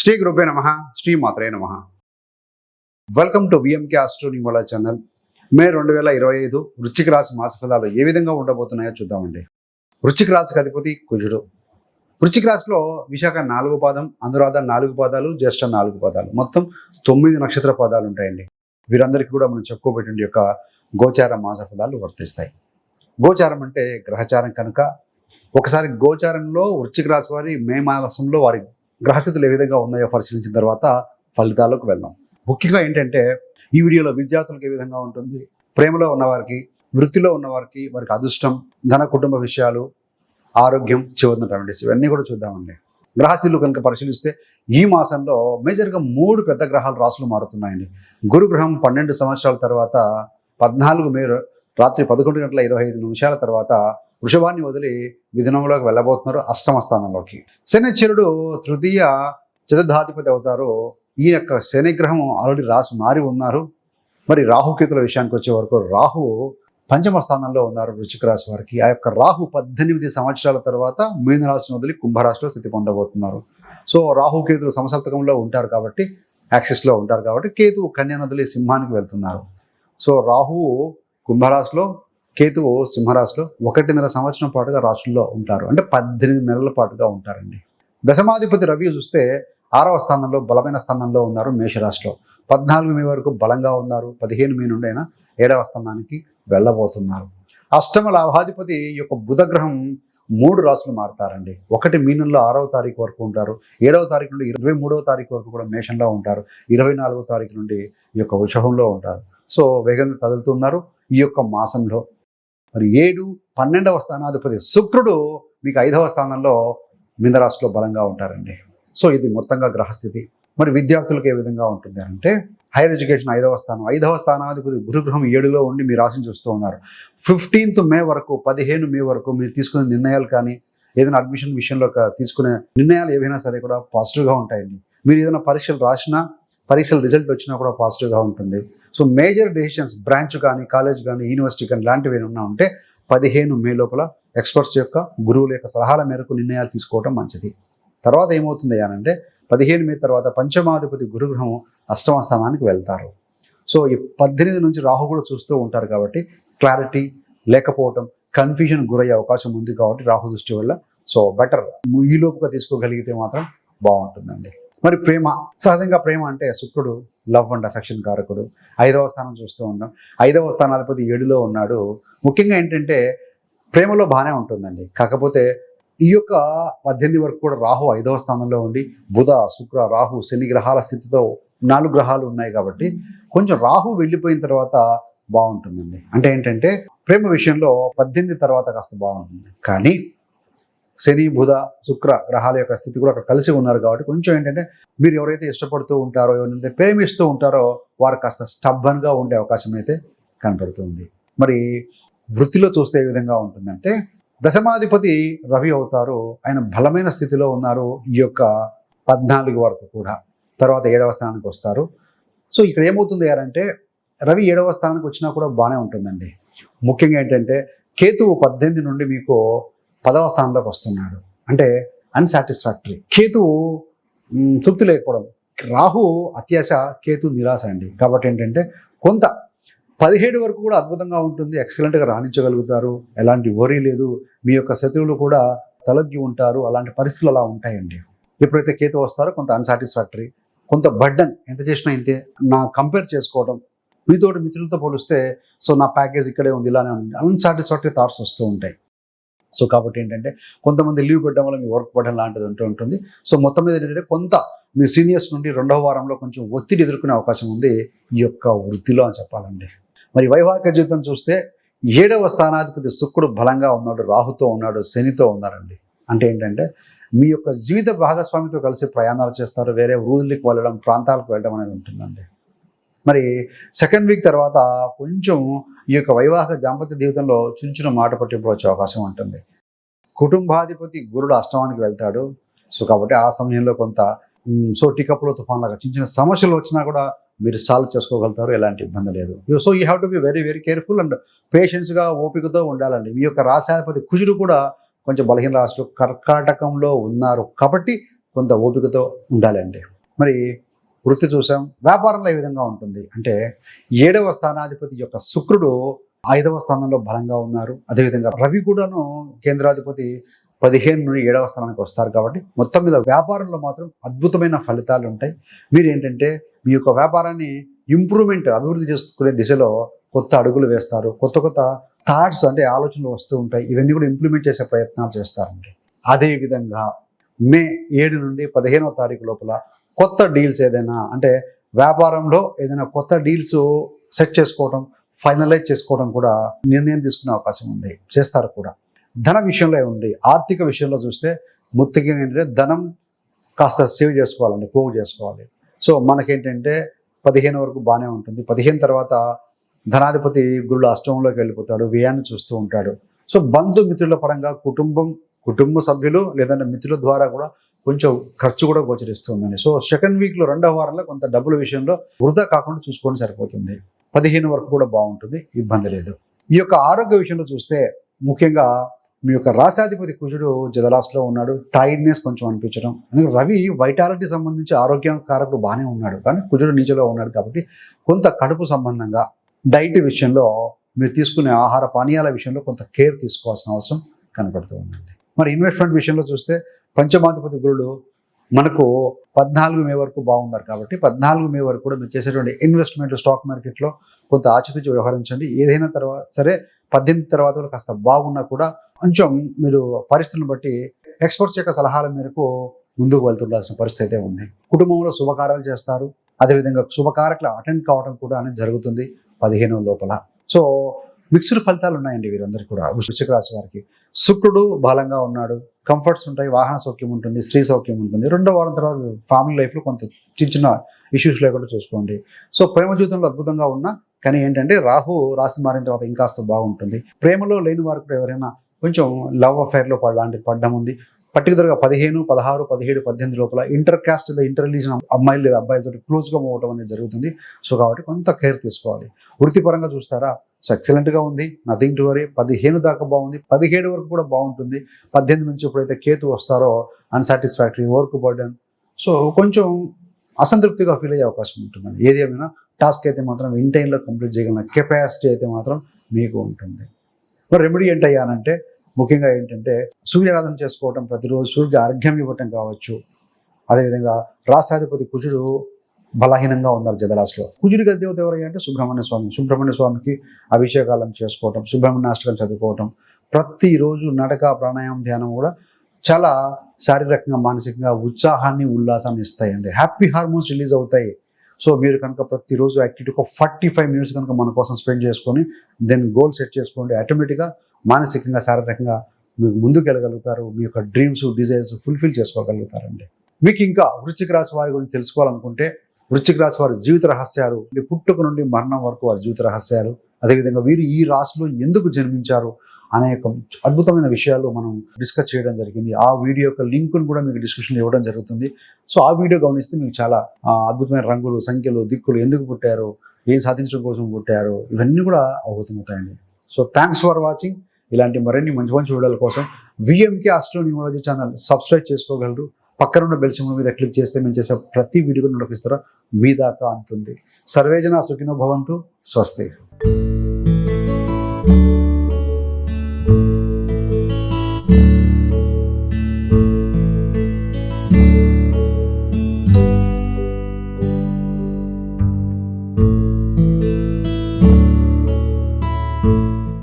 శ్రీ గురుభ్యో నమః, శ్రీ మాత్రే నమః. వెల్కమ్ టు విఎంకే ఆస్ట్రో న్యూమోలా ఛానల్. మే 2025 వృశ్చిక రాశి మాస ఫలాలు ఏ విధంగా ఉండబోతున్నాయో చూద్దామండి. వృశ్చిక రాశికి అధిపతి కుజుడు. వృశ్చిక రాశిలో విశాఖ 4 పాదం, అనురాధ 4 పాదాలు, జ్యేష్ఠ 4 పాదాలు, మొత్తం 9 నక్షత్ర పాదాలు ఉంటాయండి. వీరందరికీ కూడా మనం చెప్పుకోబెట్టిన యొక్క గోచార మాస ఫలాలు వర్తిస్తాయి. గోచారం అంటే గ్రహచారం కనుక ఒకసారి గోచారంలో వృశ్చిక రాశి వారి మే మాసంలో వారి గ్రహస్థితులు ఏ విధంగా ఉన్నాయో పరిశీలించిన తర్వాత ఫలితాలకు వెళ్దాం. ముఖ్యంగా ఏంటంటే ఈ వీడియోలో విద్యార్థులకు ఏ విధంగా ఉంటుంది, ప్రేమలో ఉన్నవారికి, వృత్తిలో ఉన్నవారికి, వారికి అదృష్టం, ధన కుటుంబ విషయాలు, ఆరోగ్యం, చివరిన రెమెడీస్ ఇవన్నీ కూడా చూద్దామండి. గ్రహస్థితులు కనుక పరిశీలిస్తే ఈ మాసంలో మేజర్గా 3 పెద్ద గ్రహాలు రాశులు మారుతున్నాయండి. గురు గ్రహం 12 సంవత్సరాల తర్వాత 14 మే రాత్రి 11 గంటల 25 నిమిషాల తర్వాత వృషభాన్ని వదిలి మిథునంలోకి వెళ్ళబోతున్నారు, అష్టమ స్థానంలోకి. శనిశ్చరుడు తృతీయ చతుర్థాధిపతి అవుతారు. ఈ యొక్క శనిగ్రహం ఆల్రెడీ రాశి మారి ఉన్నారు. మరి రాహుకేతుల విషయానికి వచ్చే వరకు రాహు పంచమ స్థానంలో ఉన్నారు వృశ్చిక రాశి వారికి. ఆ యొక్క రాహు 18 సంవత్సరాల తర్వాత మీన రాశిని వదిలి కుంభరాశిలో స్థితి పొందబోతున్నారు. సో రాహుకేతులు సమసప్తకంలో ఉంటారు కాబట్టి, యాక్సిస్లో ఉంటారు కాబట్టి, కేతువు కన్యను వదిలి సింహానికి వెళ్తున్నారు. సో రాహువు కుంభరాశిలో, కేతువు సింహరాశిలో 1.5 సంవత్సరం పాటుగా రాశుల్లో ఉంటారు. అంటే 18 నెలల పాటుగా ఉంటారండి. దశమాధిపతి రవి చూస్తే 6వ స్థానంలో బలమైన స్థానంలో ఉన్నారు మేషరాశిలో. 14 మే వరకు బలంగా ఉన్నారు. 15 మే నుండి అయినా 7వ స్థానానికి వెళ్ళబోతున్నారు. అష్టమ లాభాధిపతి యొక్క బుధగ్రహం 3 రాశులు మారుతారండి. 1 మీనంలో 6వ తారీఖు వరకు ఉంటారు. 7వ తారీఖు నుండి 23వ తారీఖు వరకు కూడా మేషంలో ఉంటారు. 24వ తారీఖు నుండి ఈ యొక్క వృషభంలో ఉంటారు. సో వేగంగా కదులుతున్నారు ఈ యొక్క మాసంలో. మరి 7, 12వ స్థానాధిపతి శుక్రుడు మీకు 5వ స్థానంలో మీనరాశిలో బలంగా ఉంటారండి. సో ఇది మొత్తంగా గ్రహస్థితి. మరి విద్యార్థులకు ఏ విధంగా ఉంటుంది అంటే హైయర్ ఎడ్యుకేషన్ 5వ స్థానం, 5వ స్థానాధిపతి గురుగ్రహం 7లో ఉండి మీ రాశిని చూస్తూ ఉన్నారు. 15th మే వరకు, 15 మే వరకు మీరు తీసుకునే నిర్ణయాలు కానీ, ఏదైనా అడ్మిషన్ విషయంలో తీసుకునే నిర్ణయాలు ఏవైనా సరే కూడా పాజిటివ్గా ఉంటాయండి. మీరు ఏదైనా పరీక్షలు రాసినా, పరీక్షల రిజల్ట్ వచ్చినా కూడా పాజిటివ్గా ఉంటుంది. సో మేజర్ డెసిషన్స్, బ్రాంచ్ కానీ, కాలేజ్ కానీ, యూనివర్సిటీ కానీ లాంటివి ఏమైనా ఉంటే 15 మే లోపల ఎక్స్పర్ట్స్ యొక్క, గురువుల యొక్క సలహాల మేరకు నిర్ణయాలు తీసుకోవడం మంచిది. తర్వాత ఏమవుతుంది అంటే 15 మే తర్వాత పంచమాధిపతి గురుగ్రహం 8వ స్థానానికి వెళ్తారు. సో ఈ 18 నుంచి రాహు కూడా చూస్తూ ఉంటారు కాబట్టి క్లారిటీ లేకపోవటం, కన్ఫ్యూజన్ గురయ్యే అవకాశం ఉంది కాబట్టి రాహు దృష్టి వల్ల సో బెటర్ ఈ లోపుగా తీసుకోగలిగితే మాత్రం బాగుంటుందండి. మరి ప్రేమ, సహజంగా ప్రేమ అంటే శుక్రుడు లవ్ అండ్ అఫెక్షన్ కారకుడు. 5వ స్థానం చూస్తూ ఉన్నాం. 5వ స్థానాధిపతి 7లో ఉన్నాడు. ముఖ్యంగా ఏంటంటే ప్రేమలో బాగానే ఉంటుందండి. కాకపోతే ఈ యొక్క 18 వరకు కూడా రాహు 5వ స్థానంలో ఉండి బుధ, శుక్ర, రాహు, శని గ్రహాల స్థితితో 4 గ్రహాలు ఉన్నాయి కాబట్టి కొంచెం రాహు వెళ్ళిపోయిన తర్వాత బాగుంటుందండి. అంటే ఏంటంటే ప్రేమ విషయంలో 18 తర్వాత కాస్త బాగుంటుంది. కానీ శని, బుధ, శుక్ర గ్రహాల యొక్క స్థితి కూడా అక్కడ కలిసి ఉన్నారు కాబట్టి కొంచెం ఏంటంటే మీరు ఎవరైతే ఇష్టపడుతూ ఉంటారో, ఎవరైతే ప్రేమిస్తూ ఉంటారో వారు కాస్త స్టబ్బన్గా ఉండే అవకాశం అయితే కనపడుతుంది. మరి వృత్తిలో చూస్తే ఏ విధంగా ఉంటుందంటే దశమాధిపతి రవి అవుతారు. ఆయన బలమైన స్థితిలో ఉన్నారు ఈ యొక్క 14 వరకు కూడా. తర్వాత 7వ స్థానానికి వస్తారు. సో ఇక్కడ ఏమవుతుంది అంటే రవి 7వ స్థానానికి వచ్చినా కూడా బాగానే ఉంటుందండి. ముఖ్యంగా ఏంటంటే కేతువు 18 నుండి మీకు 10వ స్థానంలోకి వస్తున్నాడు. అంటే అన్సాటిస్ఫాక్టరీ. కేతువు తృప్తి లేకపోవడం, రాహు అత్యాశ, కేతు నిరాశ అండి. కాబట్టి ఏంటంటే కొంత 17 వరకు కూడా అద్భుతంగా ఉంటుంది, ఎక్సలెంట్గా రాణించగలుగుతారు, ఎలాంటి వరీ లేదు, మీ యొక్క శత్రువులు కూడా తలొగ్గి ఉంటారు. అలాంటి పరిస్థితులు అలా ఉంటాయండి. ఎప్పుడైతే కేతు వస్తారో కొంత అన్సాటిస్ఫాక్టరీ, కొంత బర్డన్, ఎంత చేసినా ఇంతే, నా కంపేర్ చేసుకోవడం, మీతోటి మిత్రులతో పోలిస్తే సో నా ప్యాకేజ్ ఇక్కడే ఉంది, ఇలానే ఉంది, అన్సాటిస్ఫాక్టరీ థాట్స్ వస్తూ ఉంటాయి. సో కాబట్టి ఏంటంటే కొంతమంది లీవ్ పెట్టడం వల్ల మీ వర్క్ పడడం లాంటిది ఉంటుంది. సో మొత్తం మీద ఏంటంటే కొంత మీ సీనియర్స్ నుండి 2వ వారంలో కొంచెం ఒత్తిడి ఎదుర్కొనే అవకాశం ఉంది ఈ యొక్క వృత్తిలో అని చెప్పాలండి. మరి వైవాహిక జీవితం చూస్తే 7వ స్థానాధిపతి శుక్రుడు బలంగా ఉన్నాడు, రాహుతో ఉన్నాడు, శనితో ఉన్నారండి. అంటే ఏంటంటే మీ యొక్క జీవిత భాగస్వామితో కలిసి ప్రయాణాలు చేస్తారు, వేరే ఊళ్ళకి వెళ్ళడం, ప్రాంతాలకు వెళ్ళడం అనేది ఉంటుందండి. మరి సెకండ్ వీక్ తర్వాత కొంచెం ఈ యొక్క వైవాహిక దాంపత్య జీవితంలో చిన్న చిన్న మాట పట్టింపు వచ్చే అవకాశం ఉంటుంది. కుటుంబాధిపతి గురుడు అష్టమానికి వెళ్తాడు. సో కాబట్టి ఆ సమయంలో కొంత సో టికప్పులో తుఫాన్ లాగా చిన్న చిన్న సమస్యలు వచ్చినా కూడా మీరు సాల్వ్ చేసుకోగలుగుతారు, ఎలాంటి ఇబ్బంది లేదు. So you have to be very very careful and పేషెన్స్గా ఓపికతో ఉండాలండి. మీ యొక్క రాశాధిపతి కుజుడు కూడా కొంచెం బలహీన రాశిలో కర్కాటకంలో ఉన్నారు కాబట్టి కొంత ఓపికతో ఉండాలండి. మరి వృత్తి చూసాం, వ్యాపారంలో ఏ విధంగా ఉంటుంది అంటే 7వ స్థానాధిపతి యొక్క శుక్రుడు 5వ స్థానంలో బలంగా ఉన్నారు. అదేవిధంగా రవి కూడాను కేంద్రాధిపతి 15 నుండి 7వ స్థానానికి వస్తారు. కాబట్టి మొత్తం మీద వ్యాపారంలో మాత్రం అద్భుతమైన ఫలితాలు ఉంటాయి. మీరు ఏంటంటే మీ యొక్క వ్యాపారాన్ని అభివృద్ధి చేసుకునే దిశలో కొత్త అడుగులు వేస్తారు. కొత్త కొత్త థాట్స్ అంటే ఆలోచనలు వస్తూ ఉంటాయి. ఇవన్నీ కూడా ఇంప్లిమెంట్ చేసే ప్రయత్నాలు చేస్తారండి. అదేవిధంగా మే 7 నుండి 15వ తారీఖు లోపల కొత్త డీల్స్ ఏదైనా అంటే వ్యాపారంలో ఏదైనా కొత్త డీల్స్ సెట్ చేసుకోవడం, ఫైనలైజ్ చేసుకోవడం కూడా నిర్ణయం తీసుకునే అవకాశం ఉంది, చేస్తారు కూడా. ధన విషయంలో ఉంది, ఆర్థిక విషయంలో చూస్తే ముఖ్యంగా ఏంటంటే ధనం కాస్త సేవ్ చేసుకోవాలండి, పోగు చేసుకోవాలి. సో మనకేంటంటే 15 వరకు బాగానే ఉంటుంది. 15 తర్వాత ధనాధిపతి గురుడు అష్టమంలోకి వెళ్ళిపోతాడు, వ్యయాన్ని చూస్తూ ఉంటాడు. సో బంధుమిత్రుల పరంగా కుటుంబ సభ్యులు లేదంటే మిత్రుల ద్వారా కూడా కొంచెం ఖర్చు కూడా గోచరిస్తుందండి. సో సెకండ్ వీక్లో 2వ వారంలో కొంత డబ్బుల విషయంలో వృధా కాకుండా చూసుకోవడం సరిపోతుంది. 15 వరకు కూడా బాగుంటుంది, ఇబ్బంది లేదు. ఈ యొక్క ఆరోగ్య విషయంలో చూస్తే ముఖ్యంగా మీ యొక్క రాశాధిపతి కుజుడు జలరాశిలో ఉన్నాడు. టైర్డ్నెస్ కొంచెం అనిపించడం, అందుకే రవి వైటాలిటీ సంబంధించి ఆరోగ్యం కారకుడు బాగానే ఉన్నాడు, కానీ కుజుడు నీచలో ఉన్నాడు కాబట్టి కొంత కడుపు సంబంధంగా డైట్ విషయంలో మీరు తీసుకునే ఆహార పానీయాల విషయంలో కొంత కేర్ తీసుకోవాల్సిన అవసరం కనపడుతూ ఉందండి. మరి ఇన్వెస్ట్మెంట్ విషయంలో చూస్తే పంచమాధిపతి గురుడు మనకు 14 మే వరకు బాగున్నారు. కాబట్టి 14 మే వరకు కూడా మీరు చేసేటువంటి ఇన్వెస్ట్మెంట్ స్టాక్ మార్కెట్లో కొంత ఆచితూచి వ్యవహరించండి. ఏదైనా తర్వాత సరే 18 తర్వాత కూడా కాస్త బాగున్నా కూడా కొంచెం మీరు పరిస్థితులను బట్టి ఎక్స్పర్ట్స్ యొక్క సలహాల మేరకు ముందుకు వెళ్తుండాల్సిన పరిస్థితి అయితే ఉంది. కుటుంబంలో శుభకార్యాలు చేస్తారు. అదేవిధంగా శుభకార్యాలు అటెండ్ కావడం కూడా అనేది జరుగుతుంది 15 లోపల. సో మిక్స్డ్ ఫలితాలు ఉన్నాయండి వీరందరికీ కూడా. వృశ్చిక రాశి వారికి శుక్రుడు బలంగా ఉన్నాడు, కంఫర్ట్స్ ఉంటాయి, వాహన సౌఖ్యం ఉంటుంది, స్త్రీ సౌఖ్యం ఉంటుంది. 2వ వారం తర్వాత ఫ్యామిలీ లైఫ్లో కొంత చిన్న ఇష్యూస్ లేకుండా చూసుకోండి. సో ప్రేమ జీవితంలో అద్భుతంగా ఉన్నా కానీ ఏంటంటే రాహు రాశి మారిన తర్వాత ఇంకాస్త బాగుంటుంది. ప్రేమలో లేని వారు కూడా ఎవరైనా కొంచెం లవ్ అఫైర్లో పడ్డం ఉంది. పర్టికులర్గా 15, 16, 17, 18 లోపల ఇంటర్ కాస్ట్ లేదా ఇంటర్ రిలీజన్ అమ్మాయిలు లేదా అబ్బాయిలతో క్లోజ్గా పోవడం అనేది జరుగుతుంది. సో కాబట్టి కొంత కేర్ తీసుకోవాలి. వృత్తిపరంగా చూస్తారా, సో ఎక్సలెంట్గా ఉంది, నథింగ్ టు వరీ. 15 దాకా బాగుంది, 17 వరకు కూడా బాగుంటుంది. 18 నుంచి ఎప్పుడైతే కేతు వస్తారో అన్సాటిస్ఫాక్టరీ వర్క్ బర్డన్, సో కొంచెం అసంతృప్తిగా ఫీల్ అయ్యే అవకాశం ఉంటుందండి. ఏది ఏమైనా టాస్క్ అయితే మాత్రం ఇన్ టైంలో కంప్లీట్ చేయగలిగిన కెపాసిటీ అయితే మాత్రం మీకు ఉంటుంది. మరి రెమెడీ ఏంటయ్యానంటే ముఖ్యంగా ఏంటంటే సూర్యారాధన చేసుకోవటం, ప్రతిరోజు సూర్యుడికి అర్ఘ్యం ఇవ్వటం కావచ్చు. అదేవిధంగా రాష్ట్రాధిపతి కుజుడు బలహీనంగా ఉన్నారు జలరాశిలో. కుజుడికి దేవత ఎవరయ్యా అంటే సుబ్రహ్మణ్య స్వామికి అభిషేకాలను చేసుకోవటం, సుబ్రహ్మణ్యాష్టకం చదువుకోవటం, ప్రతిరోజు నడక, ప్రాణాయామం, ధ్యానం కూడా చాలా శారీరకంగా మానసికంగా ఉత్సాహాన్ని ఉల్లాసాన్ని ఇస్తాయండి. హ్యాపీ హార్మోన్స్ రిలీజ్ అవుతాయి. సో మీరు కనుక ప్రతిరోజు యాక్టివిటీ ఒక 45 మినిట్స్ కనుక మన కోసం స్పెండ్ చేసుకొని దెన్ గోల్ సెట్ చేసుకోండి, ఆటోమేటిక్గా మానసికంగా శారీరకంగా మీరు ముందుకు వెళ్ళగలుగుతారు. మీ యొక్క డ్రీమ్స్, డిజైర్స్ ఫుల్ఫిల్ చేసుకోగలుగుతారండి. మీకు ఇంకా వృశ్చిక రాశి వారి గురించి తెలుసుకోవాలనుకుంటే వృశ్చిక రాశి వారి జీవిత రహస్యాలు, పుట్టుక నుండి మరణం వరకు వారి జీవిత రహస్యాలు, అదేవిధంగా వీరు ఈ రాశిలో ఎందుకు జన్మించారు అనేక అద్భుతమైన విషయాలు మనం డిస్కస్ చేయడం జరిగింది. ఆ వీడియో యొక్క లింకును కూడా మీకు డిస్క్రిప్షన్లో ఇవ్వడం జరుగుతుంది. సో ఆ వీడియో గమనిస్తే మీకు చాలా అద్భుతమైన రంగులు, సంఖ్యలు, దిక్కులు, ఎందుకు పుట్టారు, ఏం సాధించడం కోసం పుట్టారు, ఇవన్నీ కూడా అవగతమవుతాయండి. So thanks for watching. ఇలాంటి మరిన్ని మంచి మంచి వీడియోల కోసం విఎంకే ఆస్ట్రోన్యూమరాలజీ ఛానల్ సబ్స్క్రైబ్ చేసుకోగలరు. పక్కనున్న బెల్ సింబల్ మీద క్లిక్ చేస్తే మేము చేసే ప్రతి వీడియో నోటిఫికేషన్ మీ దాకా అందుతుంది. సర్వేజన సుఖినో భవంతు. స్వస్తి.